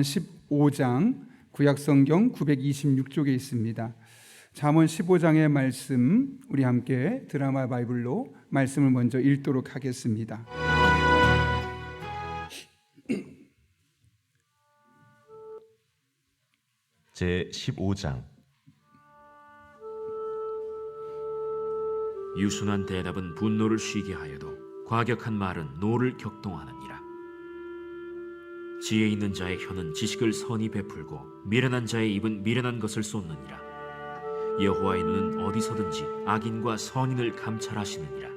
15장 구약성경 926쪽에 있습니다. 잠언 15장의 말씀, 우리 함께 드라마 바이블로 말씀을 먼저 읽도록 하겠습니다. 제 15장. 유순한 대답은 분노를 쉬게 하여도 과격한 말은 노를 격동하느니라. 지혜 있는 자의 혀는 지식을 선히 베풀고 미련한 자의 입은 미련한 것을 쏟느니라. 여호와의 눈은 어디서든지 악인과 선인을 감찰하시느니라.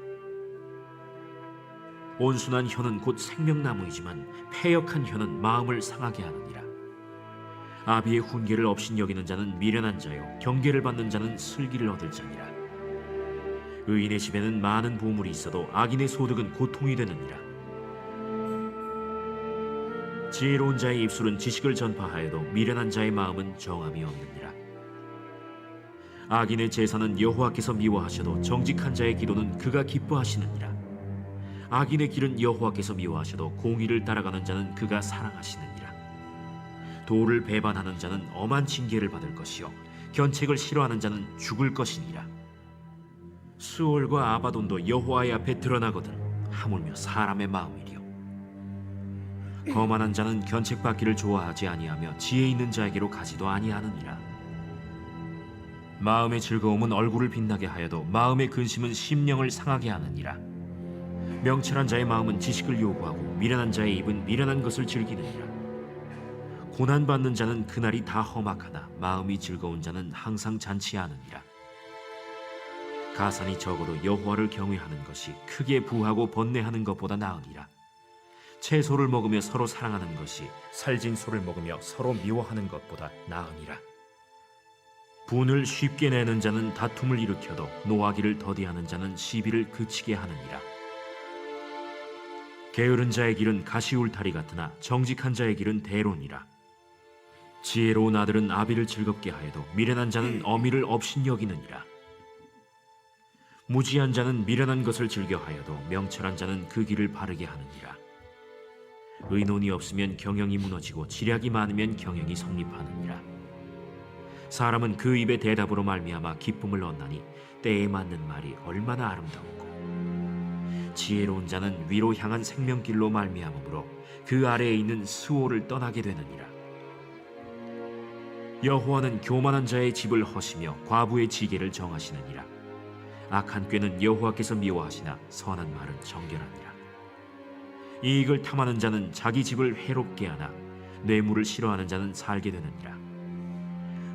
온순한 혀는 곧 생명나무이지만 패역한 혀는 마음을 상하게 하느니라. 아비의 훈계를 업신여기는 자는 미련한 자요 경계를 받는 자는 슬기를 얻을 자니라. 의인의 집에는 많은 보물이 있어도 악인의 소득은 고통이 되느니라. 지혜로운 자의 입술은 지식을 전파하여도 미련한 자의 마음은 정함이 없느니라. 악인의 제사는 여호와께서 미워하셔도 정직한 자의 기도는 그가 기뻐하시느니라. 악인의 길은 여호와께서 미워하셔도 공의를 따라가는 자는 그가 사랑하시느니라. 도를 배반하는 자는 엄한 징계를 받을 것이요 견책을 싫어하는 자는 죽을 것이니라. 수올과 아바돈도 여호와의 앞에 드러나거든 하물며 사람의 마음이리요. 거만한 자는 견책받기를 좋아하지 아니하며 지혜 있는 자에게로 가지도 아니하느니라. 마음의 즐거움은 얼굴을 빛나게 하여도 마음의 근심은 심령을 상하게 하느니라. 명철한 자의 마음은 지식을 요구하고 미련한 자의 입은 미련한 것을 즐기느니라. 고난받는 자는 그날이 다 험악하나 마음이 즐거운 자는 항상 잔치하느니라. 가산이 적어도 여호와를 경외하는 것이 크게 부하고 번뇌하는 것보다 나으니라. 채소를 먹으며 서로 사랑하는 것이 살진 소를 먹으며 서로 미워하는 것보다 나으니라. 분을 쉽게 내는 자는 다툼을 일으켜도 노하기를 더디하는 자는 시비를 그치게 하느니라. 게으른 자의 길은 가시울타리 같으나 정직한 자의 길은 대론이라. 지혜로운 아들은 아비를 즐겁게 하여도 미련한 자는 어미를 업신여기느니라. 무지한 자는 미련한 것을 즐겨하여도 명철한 자는 그 길을 바르게 하느니라. 의논이 없으면 경영이 무너지고 지략이 많으면 경영이 성립하느니라. 사람은 그 입의 대답으로 말미암아 기쁨을 얻나니 때에 맞는 말이 얼마나 아름다우고 지혜로운 자는 위로 향한 생명길로 말미암으므로 그 아래에 있는 수호를 떠나게 되느니라. 여호와는 교만한 자의 집을 허시며 과부의 지계를 정하시느니라. 악한 꾀는 여호와께서 미워하시나 선한 말은 정결하니라. 이익을 탐하는 자는 자기 집을 해롭게 하나 뇌물을 싫어하는 자는 살게 되느니라.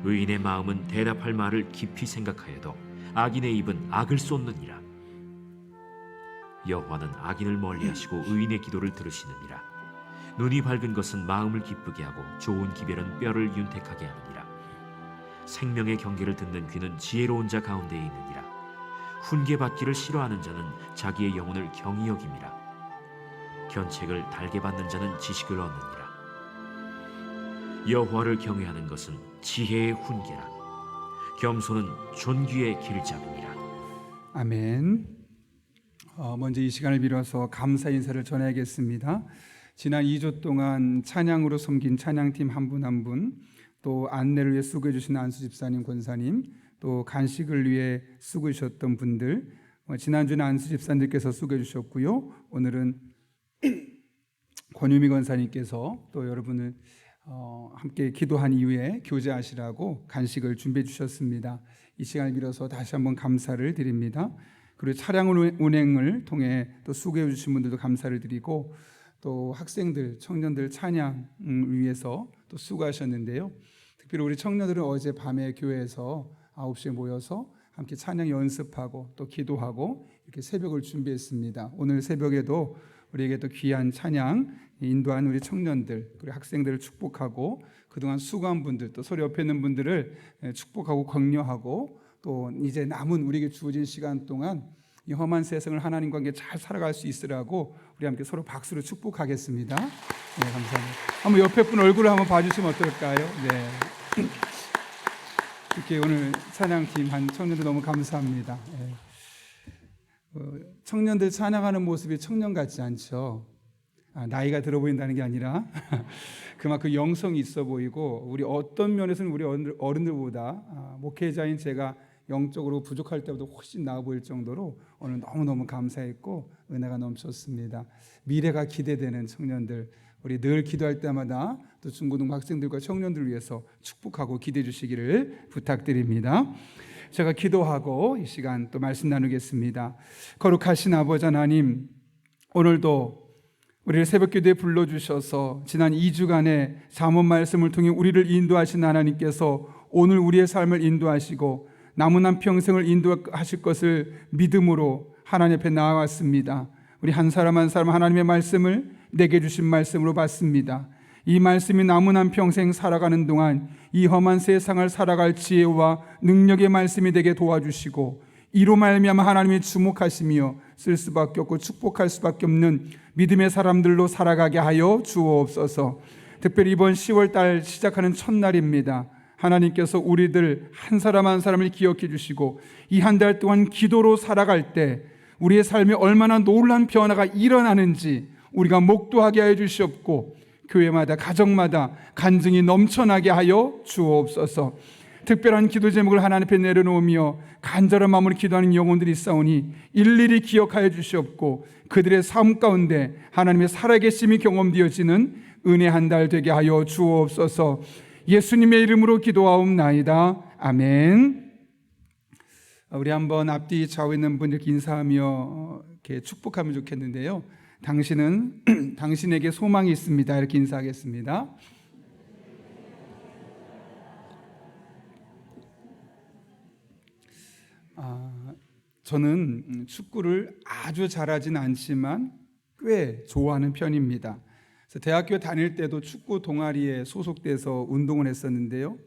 의인의 마음은 대답할 말을 깊이 생각하여도 악인의 입은 악을 쏟느니라. 여호와는 악인을 멀리하시고 의인의 기도를 들으시느니라. 눈이 밝은 것은 마음을 기쁘게 하고 좋은 기별은 뼈를 윤택하게 하느니라. 생명의 경계를 듣는 귀는 지혜로운 자 가운데에 있느니라. 훈계받기를 싫어하는 자는 자기의 영혼을 경히 여김이라. 견책을 달게 받는 자는 지식을 얻느니라. 여호와를 경외하는 것은 지혜의 훈계라. 겸손은 존귀의 길잡이니라. 아멘. 먼저 이 시간을 빌어서 감사 인사를 전해야겠습니다. 지난 2주 동안 찬양으로 섬긴 찬양팀 한 분 한 분, 또 안내를 위해 수고해 주신 안수 집사님, 권사님, 또 간식을 위해 수고해 주셨던 분들, 지난주는 안수 집사님께서 수고해 주셨고요. 오늘은 권유미 권사님께서 또 여러분을 함께 기도한 이후에 교제하시라고 간식을 준비해 주셨습니다. 이 시간을 빌어서 다시 한번 감사를 드립니다. 그리고 차량 운행을 통해 또 수고해 주신 분들도 감사를 드리고, 또 학생들, 청년들 찬양을 위해서 또 수고하셨는데요. 특별히 우리 청년들은 어제 밤에 교회에서 9시에 모여서 함께 찬양 연습하고 또 기도하고 이렇게 새벽을 준비했습니다. 오늘 새벽에도 우리에게 또 귀한 찬양 인도한 우리 청년들 그리고 학생들을 축복하고 그동안 수고한 분들, 또 서로 옆에 있는 분들을 축복하고 격려하고, 또 이제 남은 우리에게 주어진 시간 동안 이 험한 세상을 하나님과 함께 잘 살아갈 수 있으라고 우리 함께 서로 박수로 축복하겠습니다. 네, 감사합니다. 한번 옆에 분 얼굴을 한번 봐주시면 어떨까요? 네. 이렇게 오늘 찬양팀 한 청년들 너무 감사합니다. 네. 청년들 찬양하는 모습이 청년 같지 않죠? 나이가 들어 보인다는 게 아니라 그만큼 영성이 있어 보이고, 우리 어떤 면에서는 우리 어른들보다 목회자인 제가 영적으로 부족할 때보다 훨씬 나아 보일 정도로 오늘 너무너무 감사했고 은혜가 넘쳤습니다. 미래가 기대되는 청년들, 우리 늘 기도할 때마다 또 중고등 학생들과 청년들을 위해서 축복하고 기대해 주시기를 부탁드립니다. 제가 기도하고 이 시간 또 말씀 나누겠습니다. 거룩하신 아버지 하나님, 오늘도 우리를 새벽기도에 불러주셔서 지난 2주간의 잠언 말씀을 통해 우리를 인도하신 하나님께서 오늘 우리의 삶을 인도하시고 남은 한 평생을 인도하실 것을 믿음으로 하나님 앞에 나아왔습니다. 우리 한 사람 한 사람 하나님의 말씀을 내게 주신 말씀으로 받습니다. 이 말씀이 남은 한 평생 살아가는 동안 이 험한 세상을 살아갈 지혜와 능력의 말씀이 되게 도와주시고, 이로 말미암아 하나님이 주목하시며 쓸 수밖에 없고 축복할 수밖에 없는 믿음의 사람들로 살아가게 하여 주옵소서. 특별히 이번 10월 달 시작하는 첫날입니다. 하나님께서 우리들 한 사람 한 사람을 기억해 주시고 이 한 달 동안 기도로 살아갈 때 우리의 삶에 얼마나 놀라운 변화가 일어나는지 우리가 목도하게 하여 주시옵고, 교회마다 가정마다 간증이 넘쳐나게 하여 주옵소서. 특별한 기도 제목을 하나님 앞에 내려놓으며 간절한 마음으로 기도하는 영혼들이 있사오니 일일이 기억하여 주시옵고, 그들의 삶 가운데 하나님의 살아계심이 경험되어지는 은혜 한 달 되게 하여 주옵소서. 예수님의 이름으로 기도하옵나이다. 아멘. 우리 한번 앞뒤 좌우에 있는 분들께 인사하며 이렇게 축복하면 좋겠는데요. 당신은 당신에게 소망이 있습니다. 이렇게 인사하겠습니다. 저는 축구를 아주 잘하진 않지만 꽤 좋아하는 편입니다. 그래서 대학교 다닐 때도 축구 동아리에 소속돼서 운동을 했었는데요.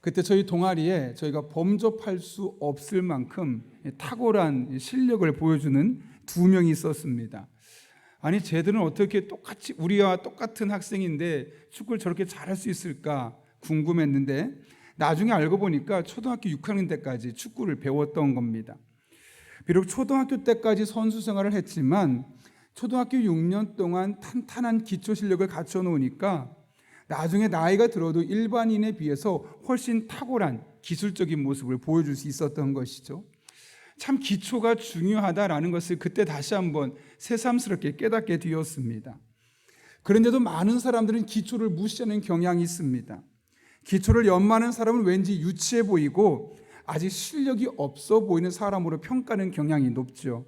그때 저희 동아리에 저희가 범접할 수 없을 만큼 탁월한 실력을 보여주는 2명이 있었습니다. 아니, 쟤들은 어떻게 똑같이 우리와 똑같은 학생인데 축구를 저렇게 잘할 수 있을까 궁금했는데, 나중에 알고 보니까 초등학교 6학년 때까지 축구를 배웠던 겁니다. 비록 초등학교 때까지 선수 생활을 했지만 초등학교 6년 동안 탄탄한 기초 실력을 갖춰 놓으니까 나중에 나이가 들어도 일반인에 비해서 훨씬 탁월한 기술적인 모습을 보여줄 수 있었던 것이죠. 참 기초가 중요하다라는 것을 그때 다시 한번 새삼스럽게 깨닫게 되었습니다. 그런데도 많은 사람들은 기초를 무시하는 경향이 있습니다. 기초를 연마하는 사람은 왠지 유치해 보이고 아직 실력이 없어 보이는 사람으로 평가하는 경향이 높죠.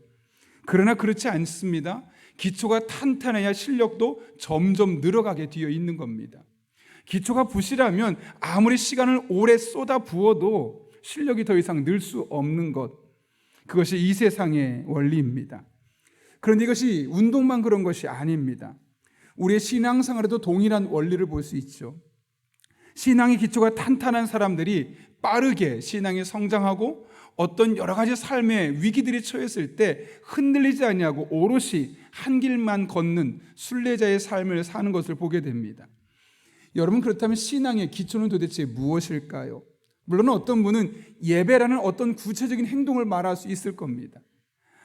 그러나 그렇지 않습니다. 기초가 탄탄해야 실력도 점점 늘어가게 되어 있는 겁니다. 기초가 부실하면 아무리 시간을 오래 쏟아 부어도 실력이 더 이상 늘 수 없는 것, 그것이 이 세상의 원리입니다. 그런데 이것이 운동만 그런 것이 아닙니다. 우리의 신앙생활에도 동일한 원리를 볼 수 있죠. 신앙의 기초가 탄탄한 사람들이 빠르게 신앙이 성장하고 어떤 여러 가지 삶의 위기들이 처했을 때 흔들리지 아니하고 오롯이 한 길만 걷는 순례자의 삶을 사는 것을 보게 됩니다. 여러분, 그렇다면 신앙의 기초는 도대체 무엇일까요? 물론 어떤 분은 예배라는 어떤 구체적인 행동을 말할 수 있을 겁니다.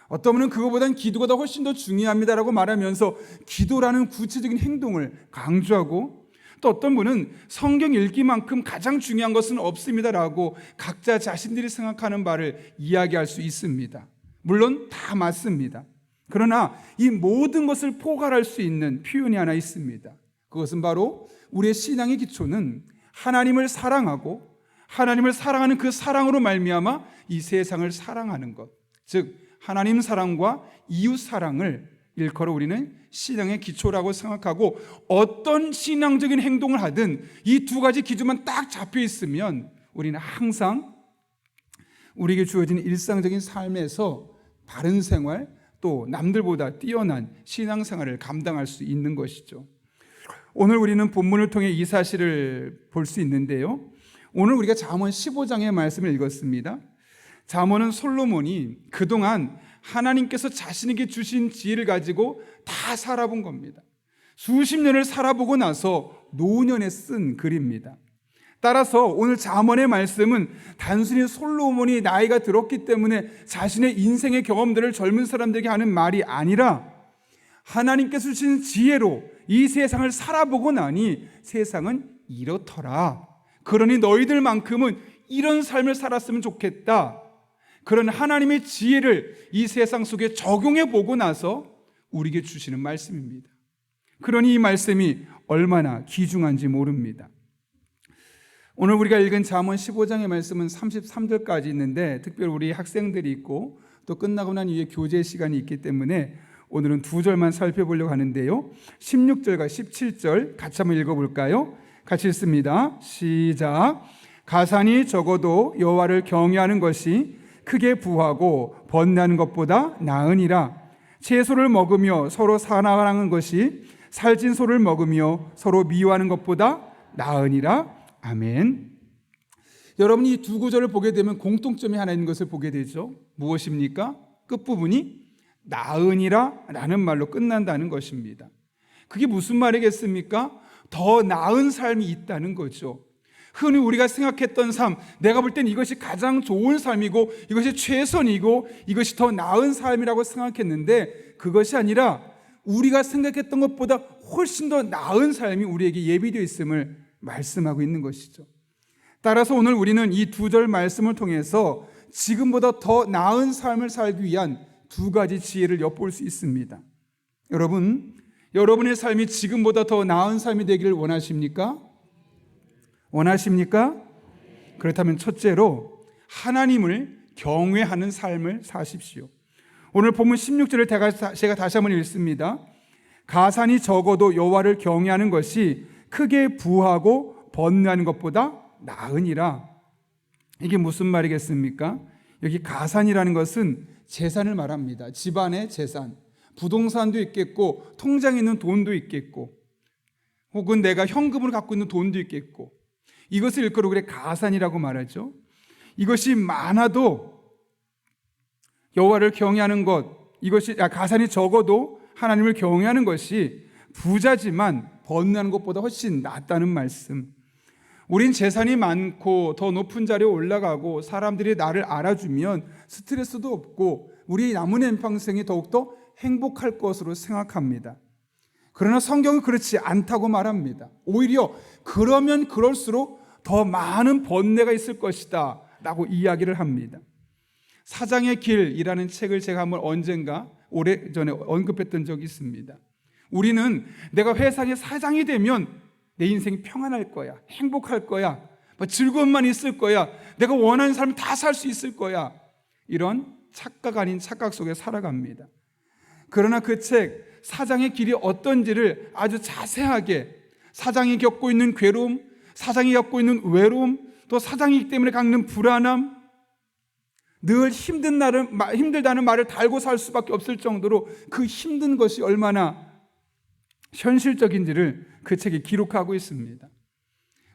어떤 분은 그거보단 기도가 더 훨씬 더 중요합니다라고 말하면서 기도라는 구체적인 행동을 강조하고, 또 어떤 분은 성경 읽기만큼 가장 중요한 것은 없습니다라고 각자 자신들이 생각하는 바를 이야기할 수 있습니다. 물론 다 맞습니다. 그러나 이 모든 것을 포괄할 수 있는 표현이 하나 있습니다. 그것은 바로 우리의 신앙의 기초는 하나님을 사랑하고 하나님을 사랑하는 그 사랑으로 말미암아 이 세상을 사랑하는 것, 즉 하나님 사랑과 이웃 사랑을 일컬어 우리는 신앙의 기초라고 생각하고, 어떤 신앙적인 행동을 하든 이 2가지 기준만 딱 잡혀 있으면 우리는 항상 우리에게 주어진 일상적인 삶에서 바른 생활, 또 남들보다 뛰어난 신앙생활을 감당할 수 있는 것이죠. 오늘 우리는 본문을 통해 이 사실을 볼 수 있는데요. 오늘 우리가 잠언 15장의 말씀을 읽었습니다. 잠언은 솔로몬이 그동안 하나님께서 자신에게 주신 지혜를 가지고 다 살아본 겁니다. 수십 년을 살아보고 나서 노년에 쓴 글입니다. 따라서 오늘 잠언의 말씀은 단순히 솔로몬이 나이가 들었기 때문에 자신의 인생의 경험들을 젊은 사람들에게 하는 말이 아니라 하나님께서 주신 지혜로 이 세상을 살아보고 나니 세상은 이렇더라. 그러니 너희들만큼은 이런 삶을 살았으면 좋겠다. 그런 하나님의 지혜를 이 세상 속에 적용해 보고 나서 우리에게 주시는 말씀입니다. 그러니 이 말씀이 얼마나 귀중한지 모릅니다. 오늘 우리가 읽은 잠언 15장의 말씀은 33절까지 있는데 특별히 우리 학생들이 있고 또 끝나고 난 이후에 교제 시간이 있기 때문에 오늘은 2절만 살펴보려고 하는데요. 16절과 17절 같이 한번 읽어볼까요? 같이 읽습니다. 시작. 가산이 적어도 여호와를 경외하는 것이 크게 부하고 번뇌하는 것보다 나으니라. 채소를 먹으며 서로 사랑하는 것이 살찐 소를 먹으며 서로 미워하는 것보다 나으니라. 아멘. 여러분이 이 두 구절을 보게 되면 공통점이 하나 있는 것을 보게 되죠. 무엇입니까? 끝부분이 나으니라 라는 말로 끝난다는 것입니다. 그게 무슨 말이겠습니까? 더 나은 삶이 있다는 거죠. 흔히 우리가 생각했던 삶, 내가 볼 땐 이것이 가장 좋은 삶이고 이것이 최선이고 이것이 더 나은 삶이라고 생각했는데 그것이 아니라 우리가 생각했던 것보다 훨씬 더 나은 삶이 우리에게 예비되어 있음을 말씀하고 있는 것이죠. 따라서 오늘 우리는 이 2절 말씀을 통해서 지금보다 더 나은 삶을 살기 위한 2가지 지혜를 엿볼 수 있습니다. 여러분의 삶이 지금보다 더 나은 삶이 되기를 원하십니까? 원하십니까? 그렇다면 첫째로 하나님을 경외하는 삶을 사십시오. 오늘 본문 16절을 제가 다시 한번 읽습니다. 가산이 적어도 여호와를 경외하는 것이 크게 부하고 번뇌하는 것보다 나으니라. 이게 무슨 말이겠습니까? 여기 가산이라는 것은 재산을 말합니다. 집안의 재산, 부동산도 있겠고 통장에 있는 돈도 있겠고 혹은 내가 현금으로 갖고 있는 돈도 있겠고 이것을 일컬어 그래 가산이라고 말하죠. 이것이 많아도 여호와를 경외하는 것, 가산이 적어도 하나님을 경외하는 것이 부자지만 번뇌하는 것보다 훨씬 낫다는 말씀. 우린 재산이 많고 더 높은 자리에 올라가고 사람들이 나를 알아주면 스트레스도 없고 우리 남은 평생이 더욱더 행복할 것으로 생각합니다. 그러나 성경은 그렇지 않다고 말합니다. 오히려 그러면 그럴수록 더 많은 번뇌가 있을 것이다 라고 이야기를 합니다. 사장의 길이라는 책을 제가 한번 언젠가 오래전에 언급했던 적이 있습니다. 우리는 내가 회사의 사장이 되면 내 인생이 평안할 거야, 행복할 거야, 즐거움만 있을 거야, 내가 원하는 삶을 다 살 수 있을 거야, 이런 착각 아닌 착각 속에 살아갑니다. 그러나 그 책 사장의 길이 어떤지를 아주 자세하게 사장이 겪고 있는 괴로움, 사장이 겪고 있는 외로움, 또 사장이기 때문에 갖는 불안함, 늘 힘들다는 말을 달고 살 수밖에 없을 정도로 그 힘든 것이 얼마나 현실적인지를 그 책에 기록하고 있습니다.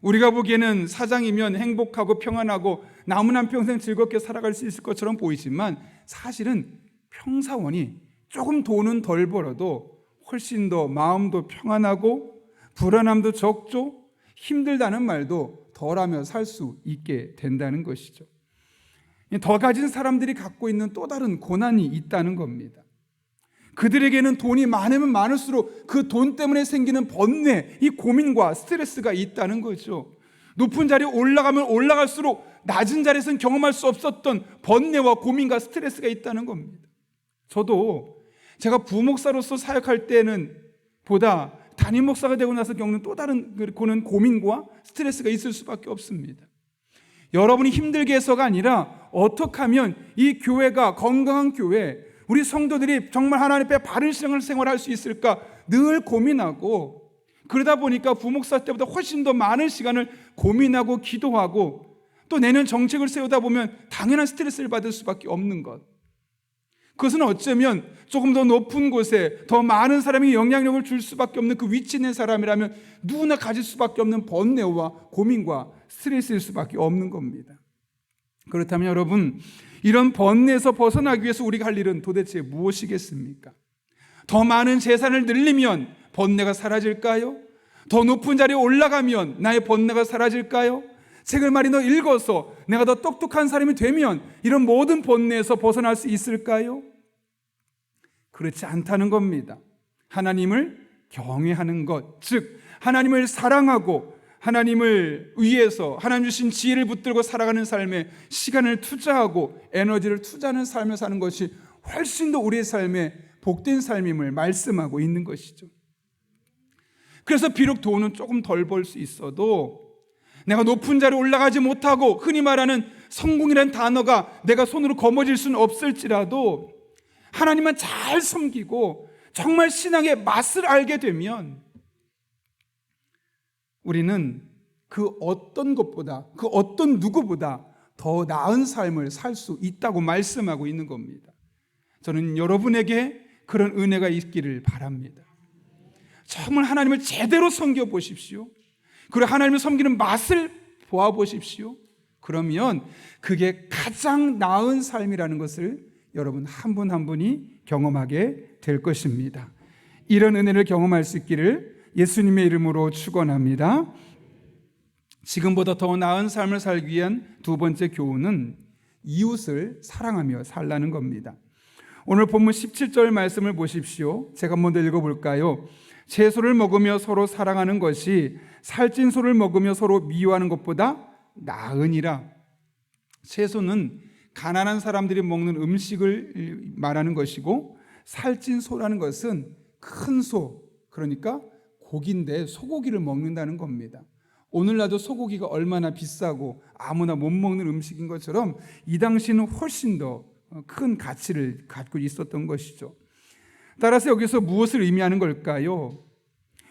우리가 보기에는 사장이면 행복하고 평안하고 남은 한평생 즐겁게 살아갈 수 있을 것처럼 보이지만 사실은 평사원이 조금 돈은 덜 벌어도 훨씬 더 마음도 평안하고 불안함도 적죠. 힘들다는 말도 덜하며 살 수 있게 된다는 것이죠. 더 가진 사람들이 갖고 있는 또 다른 고난이 있다는 겁니다. 그들에게는 돈이 많으면 많을수록 그 돈 때문에 생기는 번뇌, 이 고민과 스트레스가 있다는 거죠. 높은 자리에 올라가면 올라갈수록 낮은 자리에서는 경험할 수 없었던 번뇌와 고민과 스트레스가 있다는 겁니다. 저도 제가 부목사로서 사역할 때는 보다 담임 목사가 되고 나서 겪는 또 다른 고민과 스트레스가 있을 수밖에 없습니다. 여러분이 힘들게 해서가 아니라 어떻게 하면 이 교회가 건강한 교회, 우리 성도들이 정말 하나님 앞에 바른 신앙생활을 할 수 있을까 늘 고민하고, 그러다 보니까 부목사 때보다 훨씬 더 많은 시간을 고민하고 기도하고 또 내년 정책을 세우다 보면 당연한 스트레스를 받을 수밖에 없는 것. 그것은 어쩌면 조금 더 높은 곳에 더 많은 사람이 영향력을 줄 수밖에 없는 그 위치 있는 사람이라면 누구나 가질 수밖에 없는 번뇌와 고민과 스트레스일 수밖에 없는 겁니다. 그렇다면 여러분, 이런 번뇌에서 벗어나기 위해서 우리가 할 일은 도대체 무엇이겠습니까? 더 많은 재산을 늘리면 번뇌가 사라질까요? 더 높은 자리에 올라가면 나의 번뇌가 사라질까요? 책을 많이 더 읽어서 내가 더 똑똑한 사람이 되면 이런 모든 번뇌에서 벗어날 수 있을까요? 그렇지 않다는 겁니다. 하나님을 경외하는 것, 즉 하나님을 사랑하고 하나님을 위해서 하나님 주신 지혜를 붙들고 살아가는 삶에 시간을 투자하고 에너지를 투자하는 삶을 사는 것이 훨씬 더 우리의 삶에 복된 삶임을 말씀하고 있는 것이죠. 그래서 비록 돈은 조금 덜 벌 수 있어도 내가 높은 자리에 올라가지 못하고 흔히 말하는 성공이라는 단어가 내가 손으로 거머쥘 수는 없을지라도 하나님만 잘 섬기고 정말 신앙의 맛을 알게 되면 우리는 그 어떤 것보다, 그 어떤 누구보다 더 나은 삶을 살 수 있다고 말씀하고 있는 겁니다. 저는 여러분에게 그런 은혜가 있기를 바랍니다. 정말 하나님을 제대로 섬겨 보십시오. 그리고 하나님을 섬기는 맛을 보아 보십시오. 그러면 그게 가장 나은 삶이라는 것을 여러분 한 분 한 분이 경험하게 될 것입니다. 이런 은혜를 경험할 수 있기를 예수님의 이름으로 축원합니다. 지금보다 더 나은 삶을 살기 위한 두 번째 교훈은 이웃을 사랑하며 살라는 겁니다. 오늘 본문 17절 말씀을 보십시오. 제가 한번 더 읽어볼까요? 채소를 먹으며 서로 사랑하는 것이 살찐 소를 먹으며 서로 미워하는 것보다 나으니라. 채소는 가난한 사람들이 먹는 음식을 말하는 것이고, 살찐 소라는 것은 큰 소, 그러니까 고기인데 소고기를 먹는다는 겁니다. 오늘날도 소고기가 얼마나 비싸고 아무나 못 먹는 음식인 것처럼 이 당시는 훨씬 더 큰 가치를 갖고 있었던 것이죠. 따라서 여기서 무엇을 의미하는 걸까요?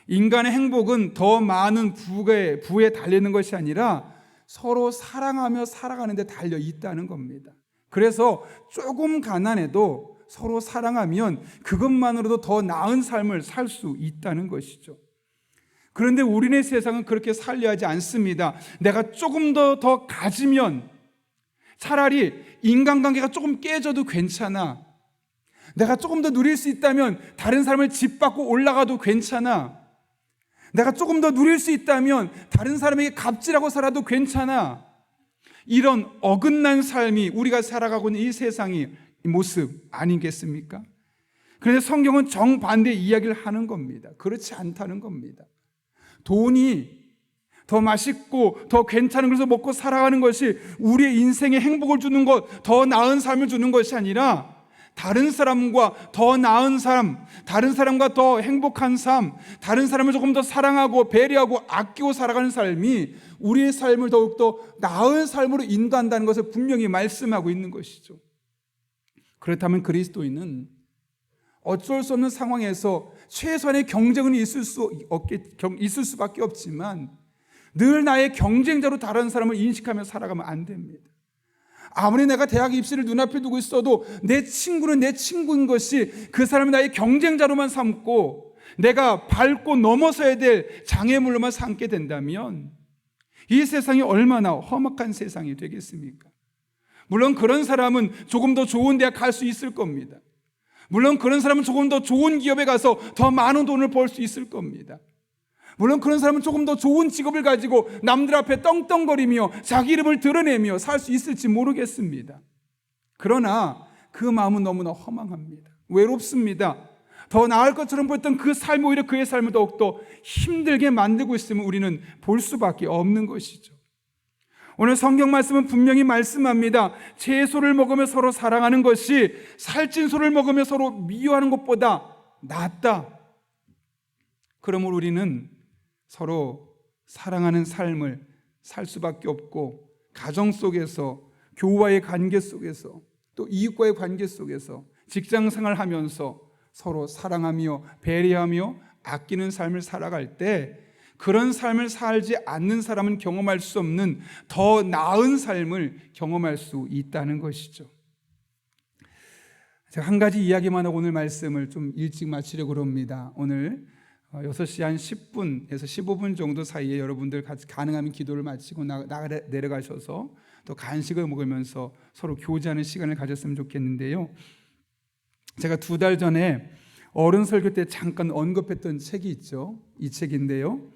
인간의 행복은 더 많은 부에 달리는 것이 아니라 서로 사랑하며 살아가는 데 달려 있다는 겁니다. 그래서 조금 가난해도 서로 사랑하면 그것만으로도 더 나은 삶을 살 수 있다는 것이죠. 그런데 우리네 세상은 그렇게 살려 하지 않습니다. 내가 조금 더 가지면 차라리 인간관계가 조금 깨져도 괜찮아. 내가 조금 더 누릴 수 있다면 다른 사람을 짓밟고 올라가도 괜찮아. 내가 조금 더 누릴 수 있다면 다른 사람에게 갑질하고 살아도 괜찮아. 이런 어긋난 삶이 우리가 살아가고 있는 이 세상의 모습 아니겠습니까? 그런데 성경은 정반대 이야기를 하는 겁니다. 그렇지 않다는 겁니다. 돈이 더 맛있고 더 괜찮은 것을 먹고 살아가는 것이 우리의 인생에 행복을 주는 것, 더 나은 삶을 주는 것이 아니라 다른 사람과 더 나은 삶, 다른 사람과 더 행복한 삶, 다른 사람을 조금 더 사랑하고 배려하고 아끼고 살아가는 삶이 우리의 삶을 더욱더 나은 삶으로 인도한다는 것을 분명히 말씀하고 있는 것이죠. 그렇다면 그리스도인은 어쩔 수 없는 상황에서 최소한의 경쟁은 있을 수밖에 없지만 늘 나의 경쟁자로 다른 사람을 인식하며 살아가면 안 됩니다. 아무리 내가 대학 입시를 눈앞에 두고 있어도 내 친구는 내 친구인 것이 그 사람이 나의 경쟁자로만 삼고 내가 밟고 넘어서야 될 장애물로만 삼게 된다면 이 세상이 얼마나 험악한 세상이 되겠습니까? 물론 그런 사람은 조금 더 좋은 대학 갈 수 있을 겁니다. 물론 그런 사람은 조금 더 좋은 기업에 가서 더 많은 돈을 벌 수 있을 겁니다. 물론 그런 사람은 조금 더 좋은 직업을 가지고 남들 앞에 떵떵거리며 자기 이름을 드러내며 살 수 있을지 모르겠습니다. 그러나 그 마음은 너무나 허망합니다. 외롭습니다. 더 나을 것처럼 보였던 그 삶이 오히려 그의 삶을 더욱더 힘들게 만들고 있음을 우리는 볼 수밖에 없는 것이죠. 오늘 성경 말씀은 분명히 말씀합니다. 채소를 먹으며 서로 사랑하는 것이 살찐 소를 먹으며 서로 미워하는 것보다 낫다. 그러므로 우리는 서로 사랑하는 삶을 살 수밖에 없고, 가정 속에서, 교우와의 관계 속에서, 또 이웃과의 관계 속에서, 직장 생활하면서 서로 사랑하며 배려하며 아끼는 삶을 살아갈 때 그런 삶을 살지 않는 사람은 경험할 수 없는 더 나은 삶을 경험할 수 있다는 것이죠. 제가 한 가지 이야기만 하고 오늘 말씀을 좀 일찍 마치려고 합니다. 오늘 6시 한 10분에서 15분 정도 사이에 여러분들 같이 가능하면 기도를 마치고 내려가셔서 또 간식을 먹으면서 서로 교제하는 시간을 가졌으면 좋겠는데요. 제가 2달 전에 어른 설교 때 잠깐 언급했던 책이 있죠. 이 책인데요.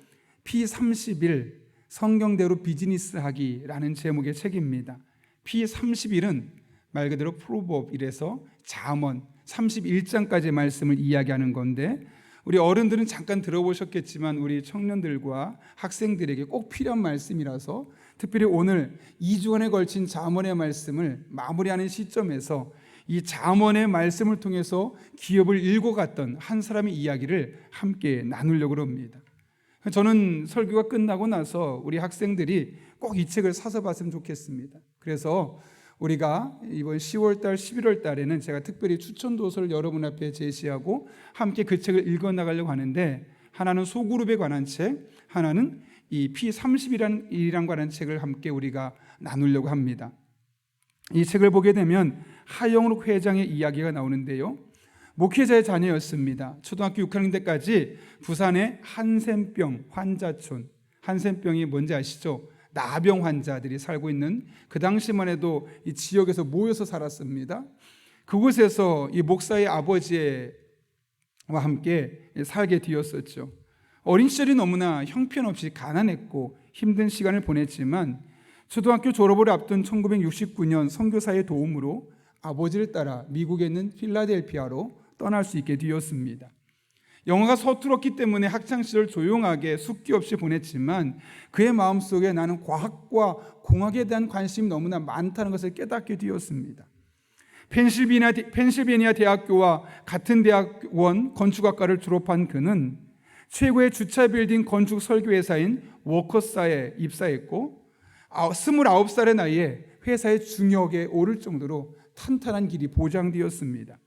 P31 성경대로 비즈니스하기라는 제목의 책입니다. P31은 말 그대로 프로법이라서 잠언 31장까지의 말씀을 이야기하는 건데, 우리 어른들은 잠깐 들어보셨겠지만 우리 청년들과 학생들에게 꼭 필요한 말씀이라서 특별히 오늘 2주간에 걸친 잠언의 말씀을 마무리하는 시점에서 이 잠언의 말씀을 통해서 기업을 일궈갔던 한 사람의 이야기를 함께 나누려고 합니다. 저는 설교가 끝나고 나서 우리 학생들이 꼭 이 책을 사서 봤으면 좋겠습니다. 그래서 우리가 이번 10월달, 11월달에는 제가 특별히 추천 도서를 여러분 앞에 제시하고 함께 그 책을 읽어나가려고 하는데, 하나는 소그룹에 관한 책, 하나는 이 P30이란 관한 책을 함께 우리가 나누려고 합니다. 이 책을 보게 되면 하영록 회장의 이야기가 나오는데요, 목회자의 자녀였습니다. 초등학교 6학년 때까지 부산의 한센병 환자촌, 한센병이 뭔지 아시죠? 나병 환자들이 살고 있는, 그 당시만 해도 이 지역에서 모여서 살았습니다. 그곳에서 이 목사의 아버지와 함께 살게 되었었죠. 어린 시절이 너무나 형편없이 가난했고 힘든 시간을 보냈지만 초등학교 졸업을 앞둔 1969년 선교사의 도움으로 아버지를 따라 미국에 있는 필라델피아로 떠날 수 있게 되었습니다. 영어가 서툴었기 때문에 학창시절 조용하게 숙기 없이 보냈지만 그의 마음속에 나는 과학과 공학에 대한 관심이 너무나 많다는 것을 깨닫게 되었습니다. 펜실베니아 대학교와 같은 대학원 건축학과를 졸업한 그는 최고의 주차 빌딩 건축 설계회사인 워커사에 입사했고 29살의 나이에 회사의 중역에 오를 정도로 탄탄한 길이 보장되었습니다.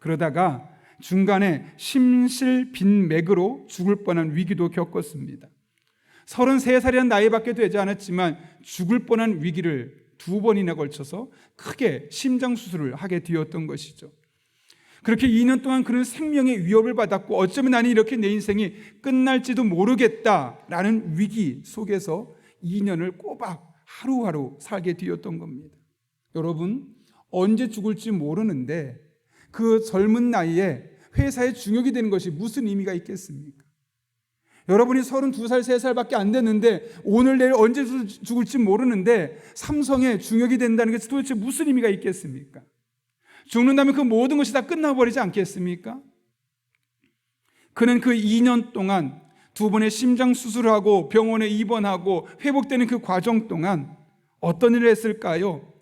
그러다가 중간에 심실빈맥으로 죽을 뻔한 위기도 겪었습니다. 33살이라는 나이밖에 되지 않았지만 죽을 뻔한 위기를 2번이나 걸쳐서 크게 심장수술을 하게 되었던 것이죠. 그렇게 2년 동안 그는 생명의 위협을 받았고 어쩌면 나는 이렇게 내 인생이 끝날지도 모르겠다라는 위기 속에서 2년을 꼬박 하루하루 살게 되었던 겁니다. 여러분, 언제 죽을지 모르는데 그 젊은 나이에 회사의 중역이 되는 것이 무슨 의미가 있겠습니까? 여러분이 32살, 3살밖에 안 됐는데 오늘 내일 언제 죽을지 모르는데 삼성의 중역이 된다는 것이 도대체 무슨 의미가 있겠습니까? 죽는다면 그 모든 것이 다 끝나버리지 않겠습니까? 그는 그 2년 동안 2번의 심장 수술을 하고 병원에 입원하고 회복되는 그 과정 동안 어떤 일을 했을까요?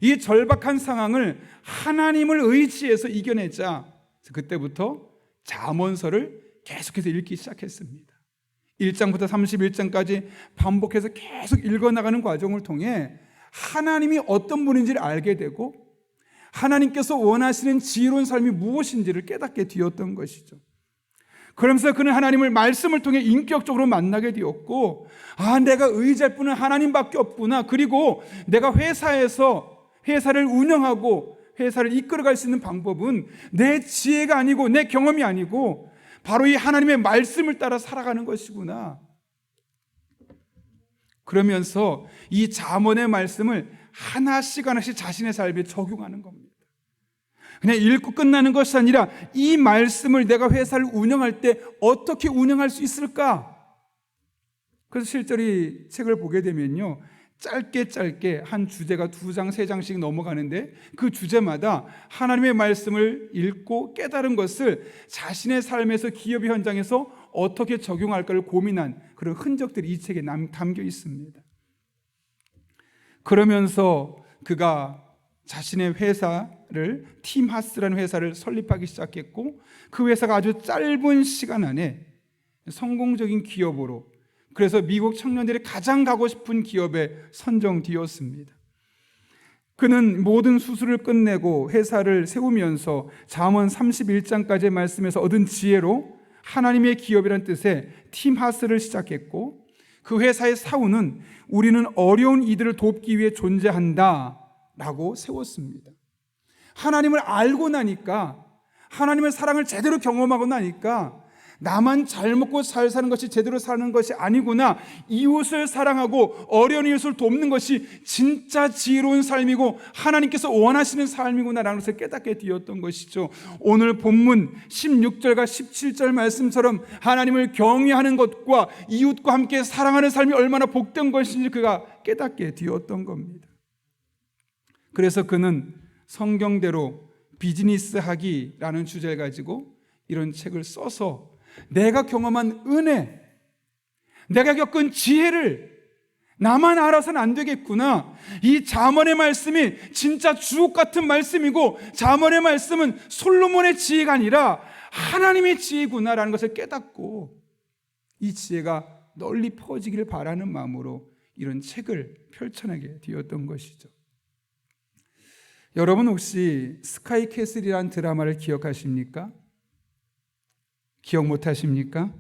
이 절박한 상황을 하나님을 의지해서 이겨내자 그때부터 잠언서를 계속해서 읽기 시작했습니다. 1장부터 31장까지 반복해서 계속 읽어나가는 과정을 통해 하나님이 어떤 분인지를 알게 되고 하나님께서 원하시는 지혜로운 삶이 무엇인지를 깨닫게 되었던 것이죠. 그러면서 그는 하나님을 말씀을 통해 인격적으로 만나게 되었고, 내가 의지할 분은 하나님밖에 없구나. 그리고 내가 회사를 운영하고 회사를 이끌어갈 수 있는 방법은 내 지혜가 아니고 내 경험이 아니고 바로 이 하나님의 말씀을 따라 살아가는 것이구나. 그러면서 이 잠언의 말씀을 하나씩 자신의 삶에 적용하는 겁니다. 그냥 읽고 끝나는 것이 아니라 이 말씀을 내가 회사를 운영할 때 어떻게 운영할 수 있을까? 그래서 실제로 이 책을 보게 되면요, 짧게 한 주제가 2장, 3장씩 넘어가는데 그 주제마다 하나님의 말씀을 읽고 깨달은 것을 자신의 삶에서 기업의 현장에서 어떻게 적용할까를 고민한 그런 흔적들이 이 책에 담겨 있습니다. 그러면서 그가 자신의 회사를 팀하스라는 회사를 설립하기 시작했고 그 회사가 아주 짧은 시간 안에 성공적인 기업으로, 그래서 미국 청년들이 가장 가고 싶은 기업에 선정되었습니다. 그는 모든 수술을 끝내고 회사를 세우면서 잠언 31장까지의 말씀에서 얻은 지혜로 하나님의 기업이라는 뜻의 팀하스를 시작했고 그 회사의 사우는 우리는 어려운 이들을 돕기 위해 존재한다 라고 세웠습니다. 하나님을 알고 나니까, 하나님의 사랑을 제대로 경험하고 나니까 나만 잘 먹고 잘 사는 것이 제대로 사는 것이 아니구나, 이웃을 사랑하고 어려운 이웃을 돕는 것이 진짜 지혜로운 삶이고 하나님께서 원하시는 삶이구나라는 것을 깨닫게 되었던 것이죠. 오늘 본문 16절과 17절 말씀처럼 하나님을 경외하는 것과 이웃과 함께 사랑하는 삶이 얼마나 복된 것인지 그가 깨닫게 되었던 겁니다. 그래서 그는 성경대로 비즈니스 하기라는 주제를 가지고 이런 책을 써서 내가 경험한 은혜, 내가 겪은 지혜를 나만 알아서는 안 되겠구나. 이 잠언의 말씀이 진짜 주옥 같은 말씀이고, 잠언의 말씀은 솔로몬의 지혜가 아니라 하나님의 지혜구나라는 것을 깨닫고 이 지혜가 널리 퍼지기를 바라는 마음으로 이런 책을 펼쳐내게 되었던 것이죠. 여러분 혹시 스카이캐슬이라는 드라마를 기억하십니까? 기억 못하십니까?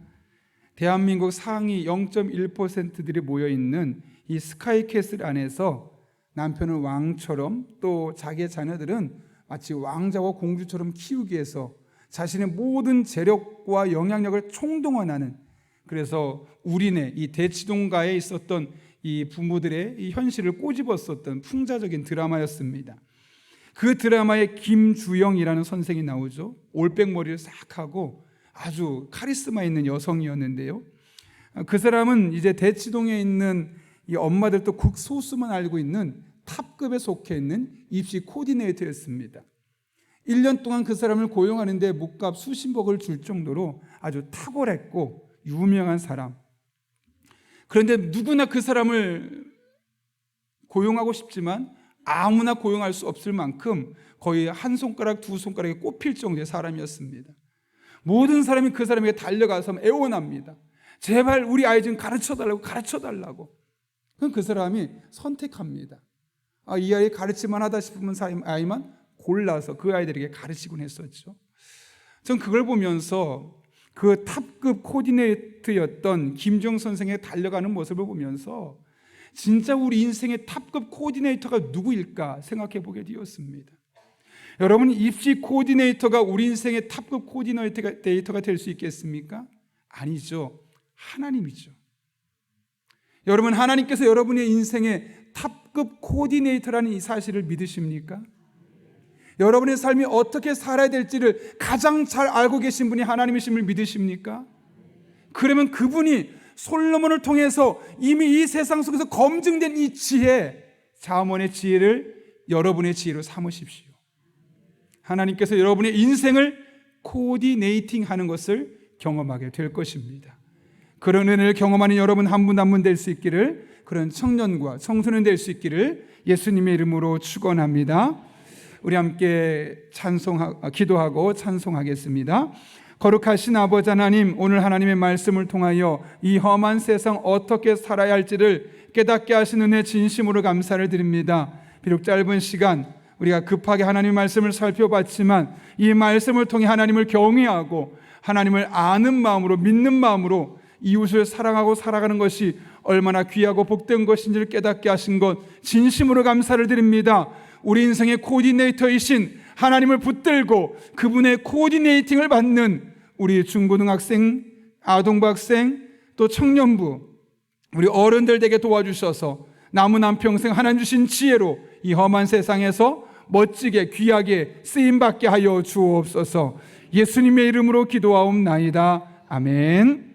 대한민국 상위 0.1%들이 모여있는 이 스카이캐슬 안에서 남편은 왕처럼, 또 자기의 자녀들은 마치 왕자와 공주처럼 키우기 위해서 자신의 모든 재력과 영향력을 총동원하는, 그래서 우리네 이 대치동가에 있었던 이 부모들의 이 현실을 꼬집었었던 풍자적인 드라마였습니다. 그 드라마에 김주영이라는 선생이 나오죠. 올백머리를 싹 하고 아주 카리스마 있는 여성이었는데요. 그 사람은 이제 대치동에 있는 이 엄마들도 극소수만 알고 있는 탑급에 속해 있는 입시 코디네이터였습니다. 1년 동안 그 사람을 고용하는데 몸값 수십억을 줄 정도로 아주 탁월했고 유명한 사람. 그런데 누구나 그 사람을 고용하고 싶지만 아무나 고용할 수 없을 만큼 거의 한 손가락 두 손가락에 꼽힐 정도의 사람이었습니다. 모든 사람이 그 사람에게 달려가서 애원합니다. 제발 우리 아이 좀 가르쳐달라고. 그럼 그 사람이 선택합니다. 이 아이 가르치만 하다 싶으면 아이만 골라서 그 아이들에게 가르치곤 했었죠. 전 그걸 보면서 그 탑급 코디네이터였던 김종 선생의 달려가는 모습을 보면서 진짜 우리 인생의 탑급 코디네이터가 누구일까 생각해 보게 되었습니다. 여러분, 입시 코디네이터가 우리 인생의 탑급 코디네이터가 될 수 있겠습니까? 아니죠. 하나님이죠. 여러분, 하나님께서 여러분의 인생의 탑급 코디네이터라는 이 사실을 믿으십니까? 여러분의 삶이 어떻게 살아야 될지를 가장 잘 알고 계신 분이 하나님이심을 믿으십니까? 그러면 그분이 솔로몬을 통해서 이미 이 세상 속에서 검증된 이 지혜, 잠언의 지혜를 여러분의 지혜로 삼으십시오. 하나님께서 여러분의 인생을 코디네이팅 하는 것을 경험하게 될 것입니다. 그런 은혜를 경험하는 여러분 한 분 한 분 될 수 있기를, 그런 청년과 청소년 될 수 있기를 예수님의 이름으로 축원합니다. 우리 함께 기도하고 찬송하겠습니다. 거룩하신 아버지 하나님, 오늘 하나님의 말씀을 통하여 이 험한 세상 어떻게 살아야 할지를 깨닫게 하신 은혜 진심으로 감사를 드립니다. 비록 짧은 시간 우리가 급하게 하나님의 말씀을 살펴봤지만 이 말씀을 통해 하나님을 경외하고 하나님을 아는 마음으로, 믿는 마음으로 이웃을 사랑하고 살아가는 것이 얼마나 귀하고 복된 것인지를 깨닫게 하신 것 진심으로 감사를 드립니다. 우리 인생의 코디네이터이신 하나님을 붙들고 그분의 코디네이팅을 받는 우리 중고등학생, 아동부학생, 또 청년부, 우리 어른들 되게 도와주셔서 남은 한평생 하나님 주신 지혜로 이 험한 세상에서 멋지게 귀하게 쓰임받게 하여 주옵소서. 예수님의 이름으로 기도하옵나이다. 아멘.